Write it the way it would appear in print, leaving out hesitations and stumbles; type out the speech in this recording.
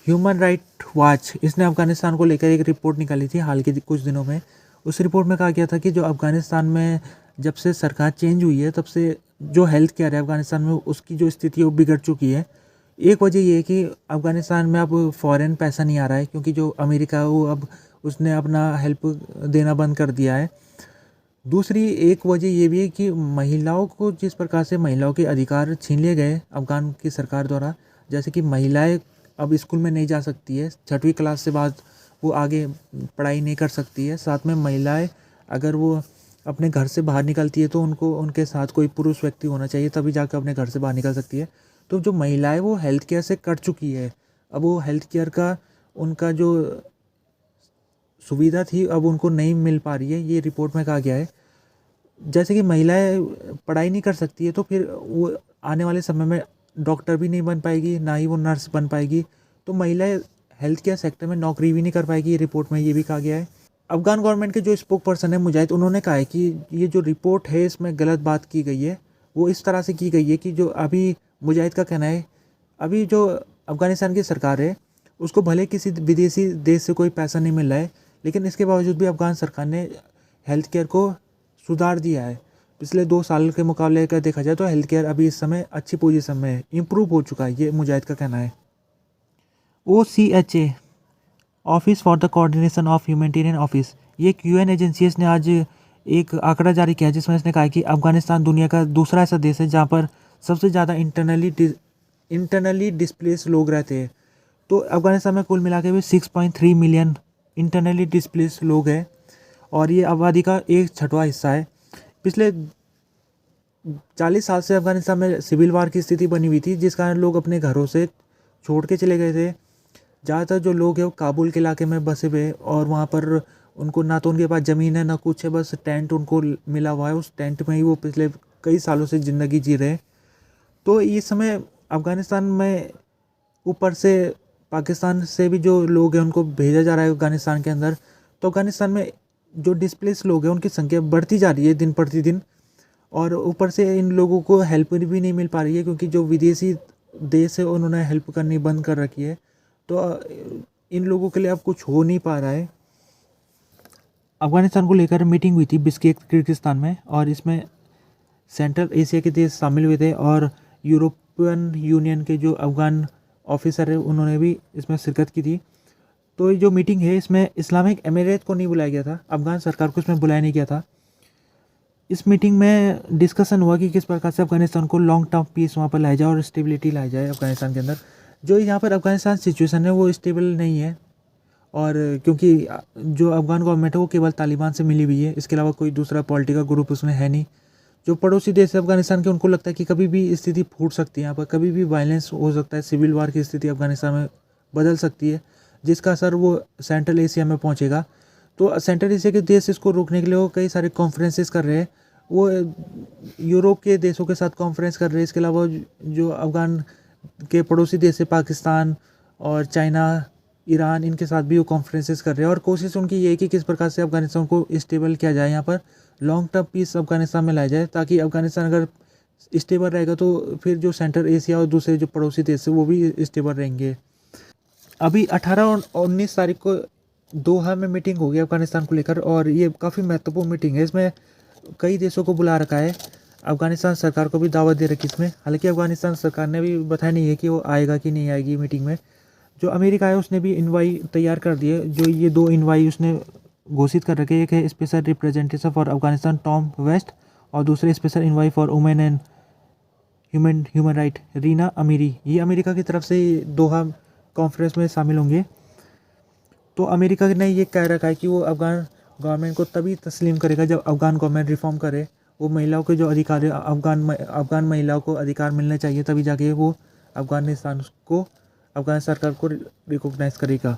Human right watch इसने अफ़गानिस्तान को लेकर एक रिपोर्ट निकाली थी हाल के कुछ दिनों में। उस रिपोर्ट में कहा गया था कि जो अफ़गानिस्तान में जब से सरकार चेंज हुई है तब से जो हेल्थ केयर है अफ़गानिस्तान में उसकी जो स्थिति है वो बिगड़ चुकी है। एक वजह ये है कि अफ़गानिस्तान में अब फ़ॉरेन पैसा नहीं आ रहा है, क्योंकि जो अमेरिका है वो अब उसने अपना हेल्प देना बंद कर दिया है। दूसरी एक वजह ये भी है कि महिलाओं को जिस प्रकार से महिलाओं के अधिकार छीन लिए गए अफ़गान की सरकार द्वारा, जैसे कि महिलाएं अब स्कूल में नहीं जा सकती है, 6वीं क्लास से बाद वो आगे पढ़ाई नहीं कर सकती है। साथ में महिलाएं अगर वो अपने घर से बाहर निकलती है तो उनको उनके साथ कोई पुरुष व्यक्ति होना चाहिए, तभी जाकर अपने घर से बाहर निकल सकती है। तो जो महिलाएं वो हेल्थ केयर से कट चुकी है, अब वो हेल्थ केयर का उनका जो सुविधा थी अब उनको नहीं मिल पा रही है, ये रिपोर्ट में कहा गया है। जैसे कि महिलाएं पढ़ाई नहीं कर सकती है तो फिर वो आने वाले समय में डॉक्टर भी नहीं बन पाएगी, ना ही वो नर्स बन पाएगी। तो महिलाएं हेल्थ केयर सेक्टर में नौकरी भी नहीं कर पाएगी, ये रिपोर्ट में ये भी कहा गया है। अफ़गान गवर्नमेंट के जो स्पोक पर्सन है मुजाहिद, उन्होंने कहा है कि ये जो रिपोर्ट है इसमें गलत बात की गई है। वो इस तरह से की गई है कि जो अभी मुजाहिद का कहना है, अभी जो अफ़गानिस्तान की सरकार है उसको भले किसी विदेशी देश से कोई पैसा नहीं मिल रहा है, लेकिन इसके बावजूद भी अफ़गान सरकार ने हेल्थ केयर को सुधार दिया है। पिछले 2 साल के मुकाबले अगर देखा जाए तो हेल्थ केयर अभी इस समय अच्छी पोजीशन में है, इम्प्रूव हो चुका है, ये मुजाहिद का कहना है। OCHA office for the coordination of humanitarian office, ये UN एजेंसी ने आज एक आंकड़ा जारी किया जिसमें इसने कहा कि अफ़गानिस्तान दुनिया का दूसरा ऐसा देश है जहाँ पर सबसे ज़्यादा इंटरनली डिस्प्लेस लोग रहते हैं। तो अफ़गानिस्तान में कुल मिला के भी 6.3 मिलियन इंटरनली डिस्प्लेस लोग हैं और ये आबादी का 1/6 हिस्सा है। पिछले 40 साल से अफ़गानिस्तान में सिविल वार की स्थिति बनी हुई थी, जिस कारण लोग अपने घरों से छोड़ के चले गए थे। ज़्यादातर जो लोग हैं वो काबुल के इलाके में बसे हुए और वहाँ पर उनको ना तो उनके पास ज़मीन है ना कुछ है, बस टेंट उनको मिला हुआ है, उस टेंट में ही वो पिछले कई सालों से ज़िंदगी जी रहे हैं। तो इस समय अफ़गानिस्तान में ऊपर से पाकिस्तान से भी जो लोग हैं उनको भेजा जा रहा है अफ़गानिस्तान के अंदर। तो अफ़गानिस्तान में जो डिस्प्लेस लोग हैं उनकी संख्या बढ़ती जा रही है दिन प्रतिदिन, और ऊपर से इन लोगों को हेल्प भी नहीं मिल पा रही है क्योंकि जो विदेशी देश है उन्होंने हेल्प करनी बंद कर रखी है। तो इन लोगों के लिए अब कुछ हो नहीं पा रहा है। अफ़गानिस्तान को लेकर मीटिंग हुई थी बिश्केक किर्गिस्तान में, और इसमें सेंट्रल एशिया के देश शामिल हुए थे और यूरोपियन यूनियन के जो अफ़गान ऑफिसर है उन्होंने भी इसमें शिरकत की थी। तो ये जो मीटिंग है इसमें इस्लामिक एमिरेट को नहीं बुलाया गया था, अफ़गान सरकार को इसमें बुलाया नहीं गया था। इस मीटिंग में डिस्कशन हुआ कि किस प्रकार से अफ़गानिस्तान को लॉन्ग टर्म पीस वहाँ पर लाया जाए और स्टेबिलिटी लाया जाए अफ़गानिस्तान के अंदर। जो यहाँ पर अफ़गानिस्तान सिचुएशन है वो स्टेबल नहीं है, और क्योंकि जो अफ़गान गवर्नमेंट है वो केवल तालिबान से मिली हुई है, इसके अलावा कोई दूसरा पॉलिटिकल ग्रुप उसमें है नहीं। जो पड़ोसी देश है अफ़गानिस्तान के, उनको लगता है कि कभी भी स्थिति फूट सकती है, यहाँ पर कभी भी वायलेंस हो सकता है, सिविल वार की स्थिति अफ़गानिस्तान में बदल सकती है, जिसका असर वो सेंट्रल एशिया में पहुँचेगा। तो सेंट्रल एशिया के देश इसको रोकने के लिए वो कई सारे कॉन्फ्रेंसेस कर रहे हैं। वो यूरोप के देशों के साथ कॉन्फ्रेंस कर रहे हैं, इसके अलावा जो अफ़गान के पड़ोसी देश है पाकिस्तान और चाइना, ईरान, इनके साथ भी वो कॉन्फ्रेंसेस कर रहे हैं। और कोशिश उनकी ये है कि किस प्रकार से अफ़गानिस्तान को स्टेबल किया जाए, यहाँ पर लॉन्ग टर्म पीस अफ़गानिस्तान में लाया जाए, ताकि अफ़गानिस्तान अगर स्टेबल रहेगा तो फिर जो सेंट्रल एशिया और दूसरे जो पड़ोसी देश है वो भी स्टेबल रहेंगे। अभी 18 और 19 तारीख को दोहा में मीटिंग होगी अफ़गानिस्तान को लेकर, और ये काफ़ी महत्वपूर्ण मीटिंग है। इसमें कई देशों को बुला रखा है, अफ़गानिस्तान सरकार को भी दावत दे रखी इसमें। हालांकि अफ़गानिस्तान सरकार ने भी बताया नहीं है कि वो आएगा कि नहीं आएगी मीटिंग में। जो अमेरिका है उसने भी इनवाई तैयार कर दिए, जो ये 2 इनवाई उसने घोषित कर रखे। एक है special representative for Afghanistan Tom West, और दूसरे special envoy for women and human right Rina Amiri. ये अमेरिका की तरफ से दोहा कॉन्फ्रेंस में शामिल होंगे। तो अमेरिका ने ये कह रखा है कि वो अफ़गान गवर्नमेंट को तभी तस्लीम करेगा जब अफ़गान गवर्नमेंट रिफॉर्म करे। वो महिलाओं के जो अधिकार है, अफ़गान महिलाओं को अधिकार मिलने चाहिए, तभी जाके वो अफ़गान सरकार को रिकॉग्नाइज़ करेगा।